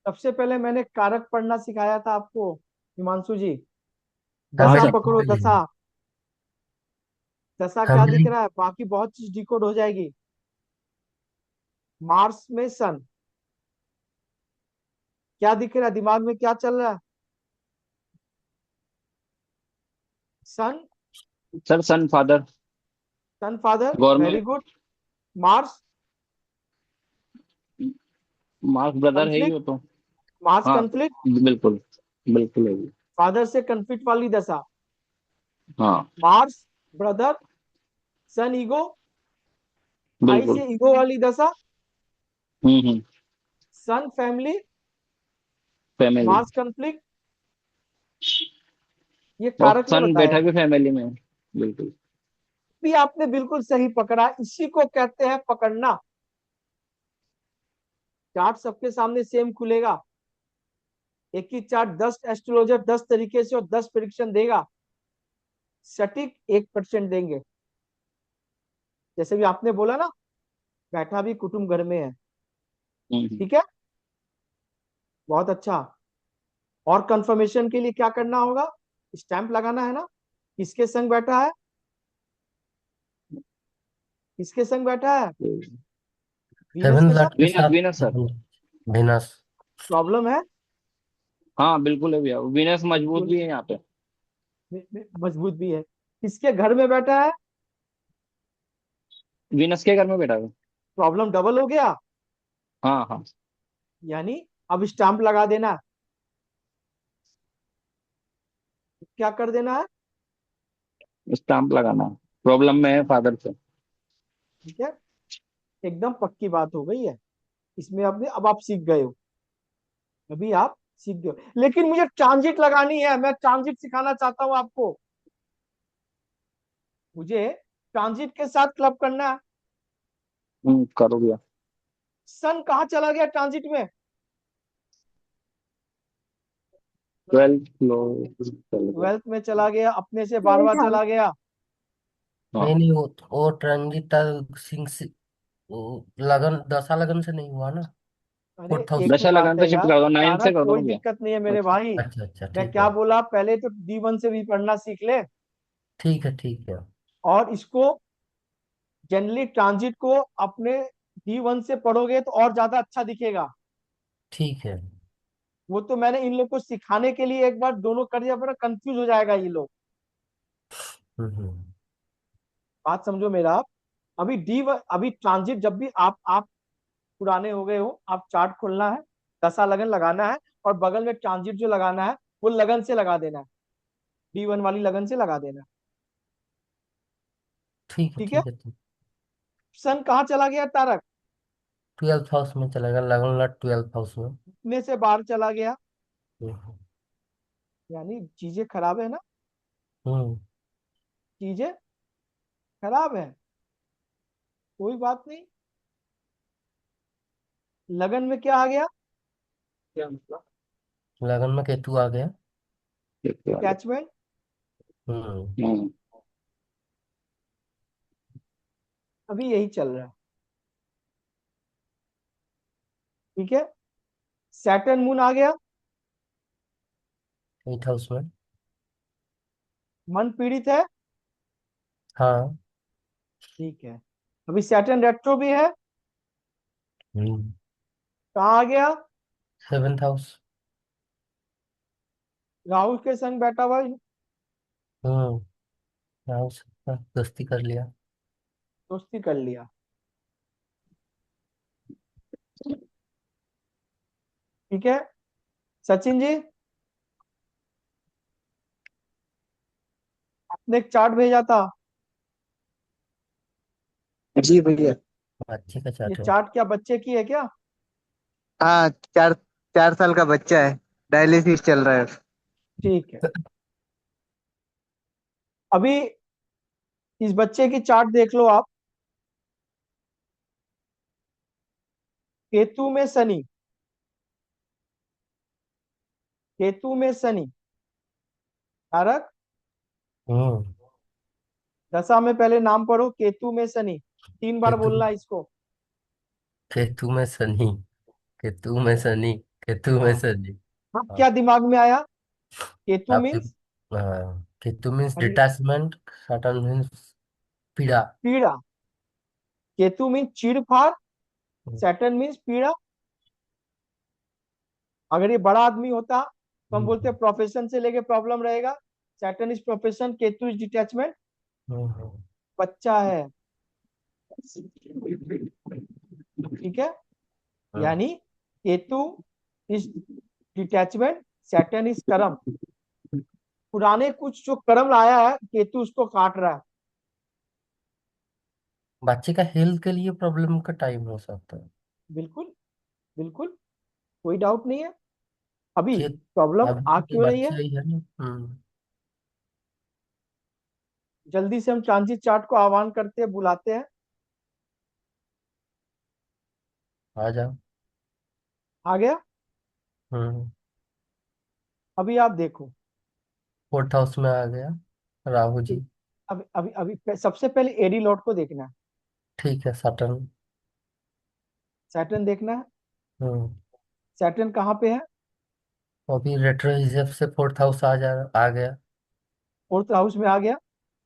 सबसे पहले मैंने कारक पढ़ना सिखाया था आपको हिमांशु जी। हाँ दशा फैमिली सर। पकड़ो, फैमिली दशा। दशा क्या दिख फैमिली रहा है? बाकी बहुत चीज डिकोड हो जाएगी। मार्स में सन क्या दिख रहा है? दिमाग में क्या चल रहा है? Sun. Sir sun father. Sun father, very government. Good. Mars mark brother है ही कंफ्लिक्ट, वो तो। मार्स हाँ कंफ्लिक्ट, बिल्कुल। बिल्कुल है ही। फादर से कंफ्लिक्ट वाली दशा। हाँ मार्स ब्रदर, सन ईगो, भाई बिल्कुल। से ईगो वाली दशा। हम्म। सन फैमिली, फैमिली। मार्स कंफ्लिक्ट, ये और कारक ने सन बताया। बैठा भी फैमिली में है। बिल्कुल। भी आपने बिल्कुल सही पकड़ा, इसी को कहते हैं पकड़ना। चार्ट सबके सामने सेम खुलेगा, एक ही चार्ट 10 एस्ट्रोलॉजर 10 तरीके से और 10 प्रिडिक्शन देगा, सटीक 1% देंगे। जैसे भी आपने बोला ना, बैठा भी कुटुंब घर में है। हम्म। ठीक है, बहुत अच्छा। और कंफर्मेशन के लिए क्या करना होगा? स्टैंप लगाना है ना। किसके संग बैठा है? किसके संग बैठा है? वीनस सेवन के साथ। लॉर्ड के वीनस साथ वीनस सर। विनस। प्रॉब्लम है? हाँ बिल्कुल है भैया, वीनस मजबूत बिल्कुल। भी है यहाँ पे। मजबूत भी है। किसके घर में बैठा है? वीनस के घर में बैठा है। प्रॉब्लम डबल हो गया। हाँ हाँ। यानी अब स्टैंप लगा देना। क्या कर देना है? स्टाम्प लगाना है। प्रॉब्लम में है फादर से। ठीक है, एकदम पक्की बात हो गई है। इसमें अब आप सीख गए हो। अभी आप सीख गए हो, लेकिन मुझे ट्रांजिट लगानी है। मैं ट्रांजिट सिखाना चाहता हूं आपको। मुझे ट्रांजिट के साथ क्लब करना है। करो भैया। सन कहाँ चला गया ट्रांजिट में? 12 फ्लोर चल गया। ट्वेल्थ में चला गया, अपने से 12वां चला गया। नहीं हाँ। नहीं, वो ट्रांजिट सिंह से लगन दशा लगन से नहीं हुआ ना। अरे फोर्थ हाउस एक से। दशा बात लगाना तो है शिफ्ट यार, कर दो, 9 कारक से कर दो कोई ना भैया। दिक्कत नहीं है मेरे अच्छा। भाई। अच्छा अच्छा, मैं ठीक क्या है। बोला, पहले तो D1 से भी पढ़ना सीख ले। ठीक है ठीक है। और इसको जनरली ट्रांजिट को अपने D1 से पढ़ोगे तो और ज्यादा अच्छा दिखेगा। ठीक है। वो तो मैंने इन लोग को सिखाने के लिए एक बार दोनों कर दिया, पर कंफ्यूज हो जाएगा ये लोग। हम्म। बात समझो मेरा आप। अभी ट्रांजिट जब भी आप पुराने हो गए हो, आप चार्ट खोलना है, दशा लगन लगाना है, और बगल में ट्रांजिट जो लगाना है वो लगन से लगा देना है। D1 वाली लगन से लगा देना है। ठीक है ठीक है। ठीक है ठीक। सन कहाँ चला गया तारक? 12th हाउस में चलेगा, लगन लॉर्ड 12th हाउस में। अपने से बाहर चला गया। हम्म। यानी चीजें खराब है ना। हम्म। चीजें खराब है। कोई बात नहीं। लगन में क्या आ गया? क्या मतलब? लगन में केतु आ गया। देखते वाले। अटैचमेंट। हम्म। हम्म। अभी यही चल रहा है। ठीक है। सैटर्न मून आ गया। 8th हाउस में। मन पीड़ित है। हाँ। ठीक है। अभी सैटर्न रेट्रो भी है। हम्म। कहाँ आ गया? 7th house. राहु के संग बैठा हुआ। हाउस दोस्ती कर लिया। दोस्ती कर लिया। ठीक है। सचिन जी, आपने एक चार्ट भेजा था। जी भैया। बच्चे का ये चार्ट है। चार्ट क्या बच्चे की है क्या? हाँ, 4 4 साल का बच्चा है, डायलिसिस चल रहा है। ठीक है। अभी इस बच्चे की चार्ट देख लो आप। केतु में शनि, केतु में शनि कारक। हम्म। दशा में पहले नाम पढ़ो, केतु में शनि, 3 बार केतु बोलना है इसको। केतु में शनि, केतु में शनि, केतु में हाँ। शनि। अब हाँ। क्या दिमाग में आया? केतु आप मीन्स हाँ, केतु मीन्स अभी डिटैचमेंट, सैटर्न मीन्स पीड़ा। पीड़ा। केतु मीन्स चीड़ फाड़, हम्म, सैटर्न मीन्स पीड़ा। अगर ये बड़ा आदमी होता तो हम बोलते हम्म, प्रोफेशन से लेके प्रॉब्लम रहेगा। Saturn is profession, Ketu is detachment. Hmm, बच्चा है, ठीक है। हम्म। यानी Ketu is detachment, Saturn is karma. पुराने कुछ जो कर्म लाया है, केतु उसको काट रहा है। बच्चे का हेल्थ के लिए प्रॉब्लम का टाइम हो सकता है। बिल्कुल, बिल्कुल, कोई डाउट नहीं है। अभी कि प्रॉब्लम आ अभी तो क्यों रही है? बच्चा ही है ना। जल्दी से हम ट्रांजिट चार्ट को आह्वान करते हैं, बुलाते हैं। आ जाओ। आ गया। हम्म। अभी आप देखो। फोर्थ हाउस में आ गया राहु जी। अभी अभी अभी सबसे पहले एडी लॉर्ड को देखना है। ठीक है, सैटर्न। सैटर्न देखना है। हम्म। सैटर्न कहाँ पे है? वो अभी रेट्रो हिसाब से फोर्थ हाउस आ गया। फोर्थ हाउस में आ गया।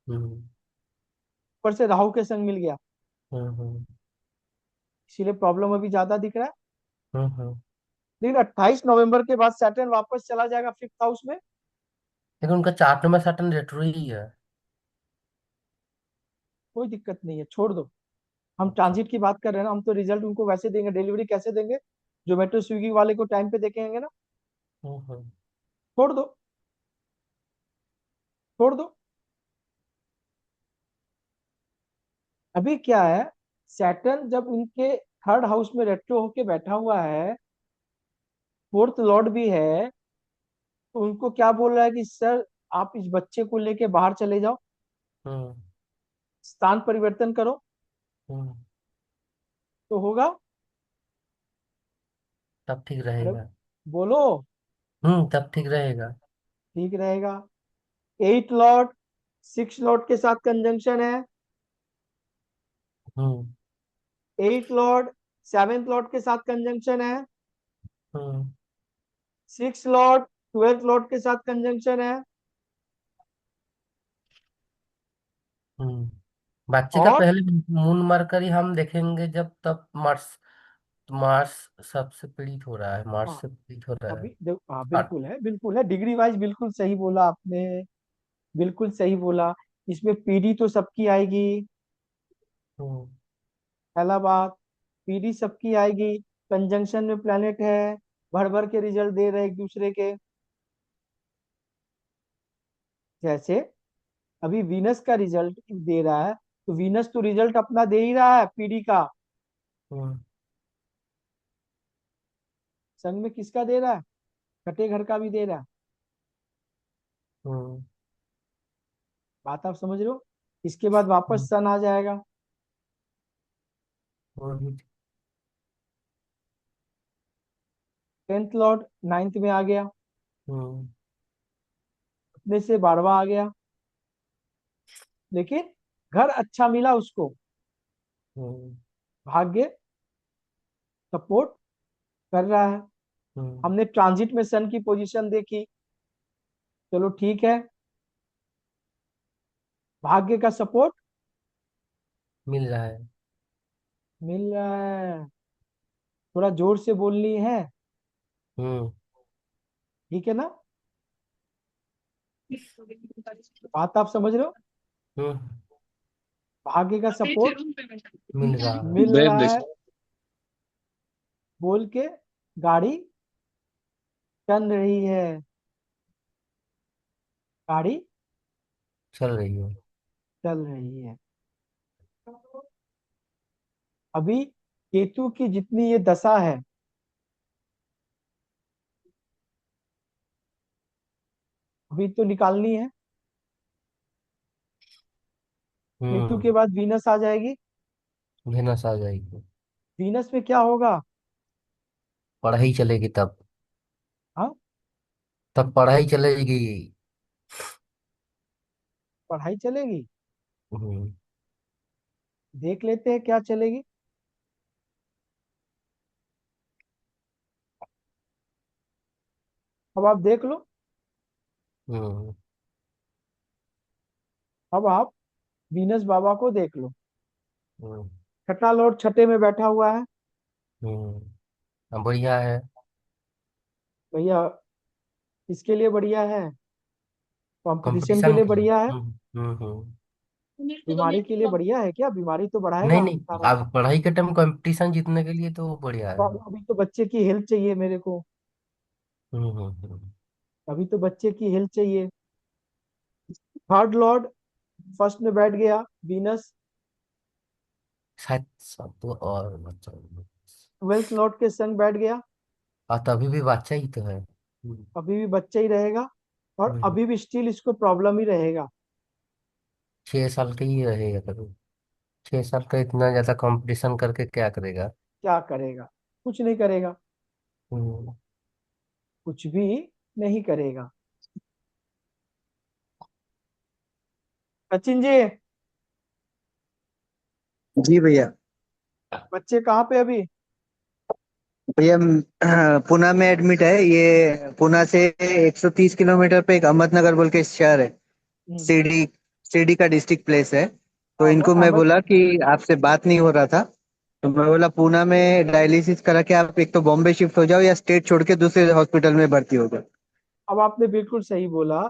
हम्म, ऊपर से राहु के संग मिल गया, हम्म, इसीलिए प्रॉब्लम अभी ज्यादा दिख रहा है। हम्म। लेकिन 28 नवंबर के बाद सैटर्न वापस चला जाएगा फिफ्थ हाउस में। लेकिन उनका चार्ट में सैटर्न रेट्रो ही है। कोई दिक्कत नहीं है, छोड़ दो। हम अच्छा। ट्रांजिट की बात कर रहे हैं ना, हम तो रिजल्ट उनको वैसे देंगे, डिलीवरी कैसे देंगे? जोमेटो स्विगी वाले को टाइम पे देखेंगे ना। हम्म, हम्म, छोड़ दो, छोड़ दो। अभी क्या है, सैटर्न जब उनके थर्ड हाउस में रेट्रो होके बैठा हुआ है, फोर्थ लॉर्ड भी है, तो उनको क्या बोल रहा है कि सर आप इस बच्चे को लेके बाहर चले जाओ, हम्म, स्थान परिवर्तन करो, हम्म। तो होगा। तब ठीक अरे रहेगा। बोलो। तब ठीक रहेगा। ठीक रहेगा। 8 लॉर्ड 6 लॉर्ड के साथ कंजंक्शन है। हम्म, 8 लॉर्ड 7th लॉर्ड के साथ कंजंक्शन है। हम्म, 6 लॉर्ड 12th लॉर्ड के साथ कंजंक्शन है। हम्म। बच्चे का और पहले मून मरकरी हम देखेंगे जब तब मार्स। मार्स सबसे पीड़ित हो रहा है, मार्स हाँ, से पीड़ित हो रहा है। अभी देखो, हाँ और बिल्कुल है, बिल्कुल है, डिग्री वाइज बिल्कुल सही बोला आपने। बिल्कुल सही बोला। इसमें पीडी तो सबकी आएगी, हम्म, पहला बात। पीडी सबकी आएगी, कंजंक्शन में प्लेनेट है, भर भर के रिजल्ट दे रहे हैं एक दूसरे के। जैसे अभी वीनस का रिजल्ट दे रहा है, तो वीनस तो रिजल्ट अपना दे ही रहा है पीडी का। हम्म, संग में किसका दे रहा है? छठे घर का भी दे रहा है। हम्म, बात आप समझ रहे हो? इसके बाद वापस सन आ जाएगा। हम्म, 10th लॉर्ड 9th में आ गया, हम्म, अपने से 12वां आ गया। लेकिन घर अच्छा मिला उसको, हम्म, भाग्य सपोर्ट कर रहा है। हम्म। हमने ट्रांजिट में सन की पोजीशन देखी, चलो ठीक है, भाग्य का सपोर्ट मिल रहा है। मिल रहा है। थोड़ा जोर से बोलनी है, हम्म, ठीक है ना? बात आप समझ रहे हो? हम्म। भाग्य का सपोर्ट मिल रहा है। मिल रहा है, बोल के गाड़ी चल रही है, गाड़ी चल रही है। चल रही है। अभी केतु की जितनी ये दशा है, अभी तो निकालनी है। केतु के हम्म। बाद वीनस आ जाएगी। वीनस आ जाएगी। वीनस में क्या होगा? पढ़ाई चलेगी तब। हाँ, तब पढ़ाई चलेगी। पढ़ाई चलेगी। हम्म। देख लेते हैं क्या चलेगी। अब आप देख लो। हम्म। अब आप वीनस बाबा को देख लो। हम्म। छठा लॉर्ड छठे में बैठा हुआ है। अब बढ़िया है। भैया, इसके लिए बढ़िया है, कंपटीशन के कंपटीशन लिए के लिए। बढ़िया है, हम्म। बीमारी के लिए बढ़िया है। क्या बीमारी तो नहीं बढ़ाएगा नहीं, सारा। अब पढ़ाई के टाइम कंपटीशन जीतने के लिए तो बढ़िया तो है। अभी तो बच्चे की हेल्थ चाहिए मेरे को। हम्म। अभी तो बच्चे की हेल्थ चाहिए। थर्ड लॉर्ड फर्स्ट में बैठ गया, वीनस। शायद सब तो और बच्चा। ट्वेल्थ लॉर्ड के संग बैठ गया। और तभी भी बच्चा ही तो है। अभी भी बच्चा ही रहेगा, और हम्म। अभी भी स्टिल इसको प्रॉब्लम ही रहेगा। 6 साल का ही रहेगा कभी। 6 साल का इतना ज्यादा कंपटीशन करके क्या करेगा। क्या करेगा? कुछ नहीं करेगा। हम्म। कुछ भी नहीं करेगा। सचिन जी, जी भैया। बच्चे कहाँ पे अभी? भैया पुणे में एडमिट है ये। पुणे से 130 किलोमीटर पे एक अहमदनगर बोल के शहर है। हम्म, सीडी सीडी का डिस्ट्रिक्ट प्लेस है। तो अहमद इनको मैं अहमद बोला कि आपसे बात नहीं हो रहा था, तो मैं बोला पुणे में डायलिसिस करा के आप एक तो बॉम्बे शिफ्ट हो जाओ या स्टेट छोड़ के दूसरे हॉस्पिटल में भर्ती हो जाओ। अब आपने बिल्कुल सही बोला।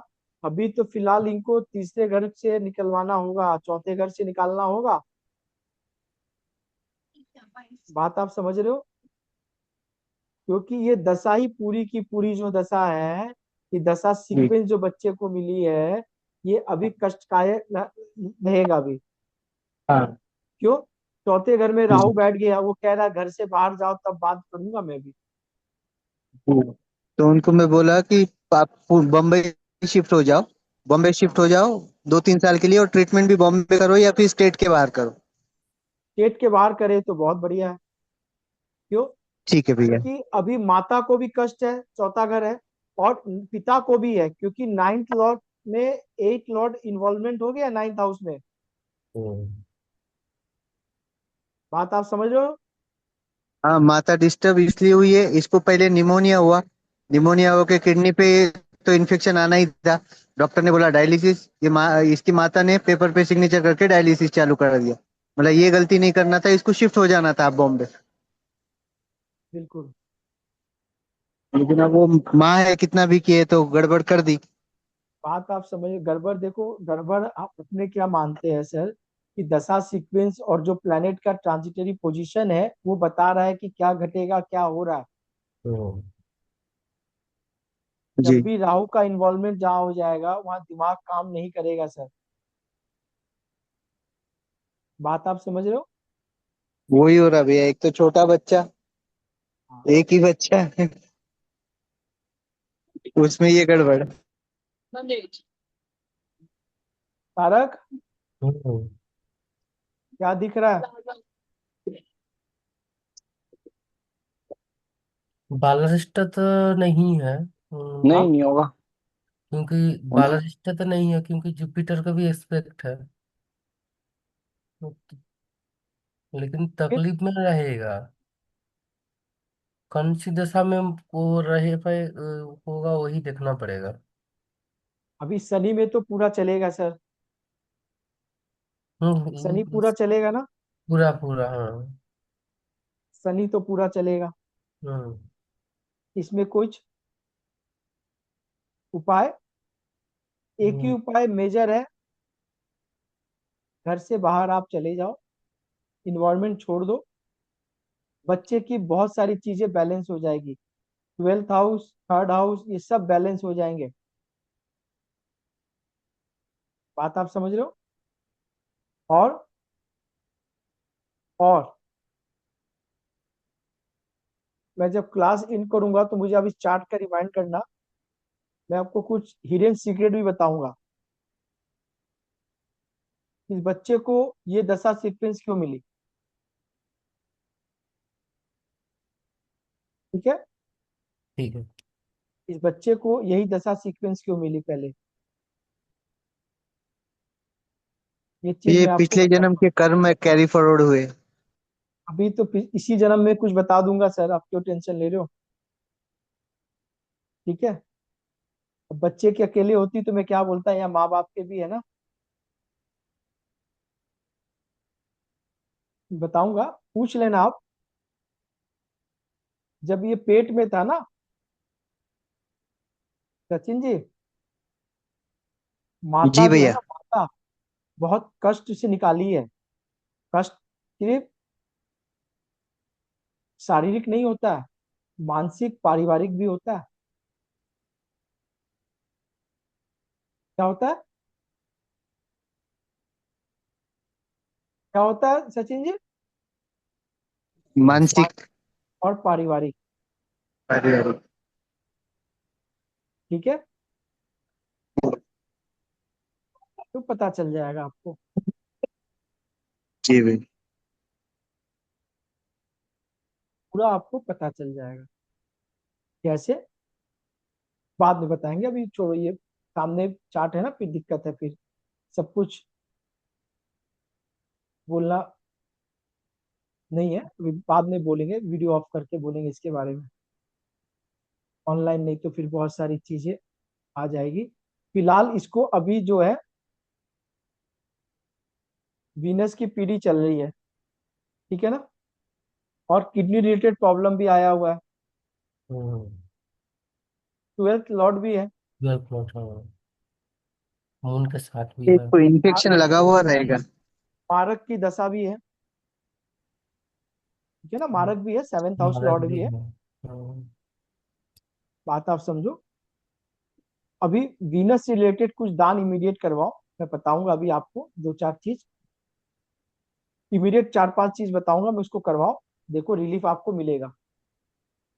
अभी तो फिलहाल इनको तीसरे घर से निकलवाना होगा, चौथे घर से निकालना होगा। बात आप समझ रहे हो? क्योंकि ये दशा ही पूरी की पूरी जो दशा है, ये दशा जी। सीक्वेंस जो बच्चे को मिली है, ये अभी कष्टदायक रहेगा अभी। हाँ। क्यों? चौथे घर में राहु हम्म। बैठ गया, वो कह रहा है घर से बाहर जाओ तब बात करूंगा मैं भी। तो उनको मैं बोला कि आप बॉम्बे शिफ्ट हो जाओ। बॉम्बे शिफ्ट हो जाओ 2-3 साल के लिए, और ट्रीटमेंट भी बॉम्बे करो या फिर स्टेट के बाहर करो। पेट के बाहर करे तो बहुत बढ़िया है। क्यों? ठीक है भैया। क्योंकि अभी माता को भी कष्ट है, चौथा घर है, और पिता को भी है, क्योंकि नाइन्थ लॉर्ड में एट लॉर्ड इन्वॉल्वमेंट हो गया नाइन्थ हाउस में। हम्म। बात आप समझ रहे हो? हाँ, माता डिस्टर्ब इसलिए हुई है, इसको पहले निमोनिया हुआ। निमोनिया होके किडनी पे तो इन्फेक्शन आना ही था। डॉक्टर ने बोला डायलिसिस, इसकी माता ने पेपर पे सिग्नेचर करके डायलिसिस चालू कर दिया। मतलब ये गलती नहीं करना था, इसको शिफ्ट हो जाना था बॉम्बे। बिल्कुल। लेकिन अब वो माँ है, कितना भी किए तो गड़बड़ कर दी। बात आप समझ, गड़बड़ देखो, गड़बड़ आप अपने क्या मानते हैं सर, कि दशा सीक्वेंस और जो प्लेनेट का ट्रांजिटरी पोजीशन है वो बता रहा है कि क्या घटेगा, क्या हो रहा है। हम्म। जब जी। भी राहु का इन्वॉल्वमेंट जहाँ हो जाएगा वहां दिमाग काम नहीं करेगा सर। बात आप समझ रहे हो? वही हो रहा भैया, एक तो छोटा बच्चा, हाँ। एक ही बच्चा है, उसमें ये गड़बड़। तारक, हम्म। क्या दिख रहा है? बालारिष्ट तो नहीं है। नहीं, हाँ, नहीं होगा। क्योंकि होना। बालारिष्ट तो नहीं है, क्योंकि जुपिटर का भी एस्पेक्ट है। लेकिन फिर तकलीफ में रहेगा। कौन सी दशा में वो रहे पाए होगा, वही देखना पड़ेगा। अभी शनि में तो पूरा चलेगा सर। शनि हम्म। पूरा चलेगा ना? पूरा पूरा, हाँ। शनि तो पूरा चलेगा। हम्म। इसमें कुछ उपाय, एक ही हम्म। उपाय मेजर है। घर से बाहर आप चले जाओ, इन्वायरमेंट छोड़ दो, बच्चे की बहुत सारी चीजें बैलेंस हो जाएगी। ट्वेल्थ हाउस, थर्ड हाउस, ये सब बैलेंस हो जाएंगे। बात आप समझ रहे हो? और और मैं जब क्लास इन करूंगा तो मुझे अब इस चार्ट का रिमाइंड करना। मैं आपको कुछ हिडन सीक्रेट भी बताऊंगा। इस बच्चे को ये दशा सीक्वेंस क्यों मिली, ठीक है। ठीक है। इस बच्चे को यही दशा सीक्वेंस क्यों मिली पहले, ये चीज ये मैं आपको पिछले जन्म बताऊंगा। के कर्म कैरी फॉरवर्ड हुए। अभी तो इसी जन्म में कुछ बता दूंगा सर, आप क्यों टेंशन ले रहे हो, ठीक है। अब बच्चे की अकेले होती तो मैं क्या बोलता, यहाँ माँ बाप के भी है ना, बताऊंगा। पूछ लेना आप। जब ये पेट में था ना सचिन जी, माता जी जो है भैया। ना, माता बहुत कष्ट से निकाली है। कष्ट सिर्फ शारीरिक नहीं होता है, मानसिक पारिवारिक भी होता है। क्या होता है, क्या होता है सचिन जी, मा- मानसिक। और पारिवारिक, पारिवारिक। ठीक है। तो पता चल जाएगा आपको, जी भैया। पूरा आपको पता चल जाएगा। कैसे, बाद में बताएंगे, अभी छोड़ो ये। सामने चार्ट है ना, फिर दिक्कत है, फिर सब कुछ बोलना नहीं है। अभी बाद में बोलेंगे, वीडियो ऑफ करके बोलेंगे इसके बारे में। ऑनलाइन नहीं तो फिर बहुत सारी चीजें आ जाएगी। फिलहाल इसको अभी जो है वीनस की पीढ़ी चल रही है, ठीक है ना। और किडनी रिलेटेड प्रॉब्लम भी आया हुआ है। हम्म। 12th लॉर्ड भी है। 12 प्लॉट, हाँ। मून के साथ भी एक है। तो इन्फेक्शन लगा हुआ रहेगा। मारक की दशा भी है, ठीक है ना। मारक भी है, 7th हाउस मारक लॉर्ड भी भी है। है। हम्म। बात आप समझो। अभी वीनस से रिलेटेड कुछ दान इमीडिएट करवाओ। मैं बताऊंगा अभी आपको दो चार चीज, इमीडिएट 4-5 चीज बताऊंगा, मैं उसको करवाओ। देखो रिलीफ आपको मिलेगा,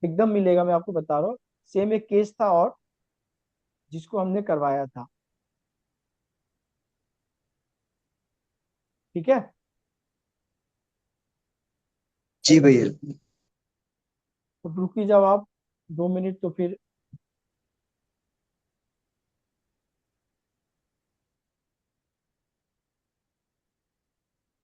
एकदम मिलेगा, मैं आपको बता रहा हूँ। सेम एक केस था और जिसको हमने करवाया था, ठीक है। जी भैया। तो रुकी जाओ आप 2 मिनट, तो फिर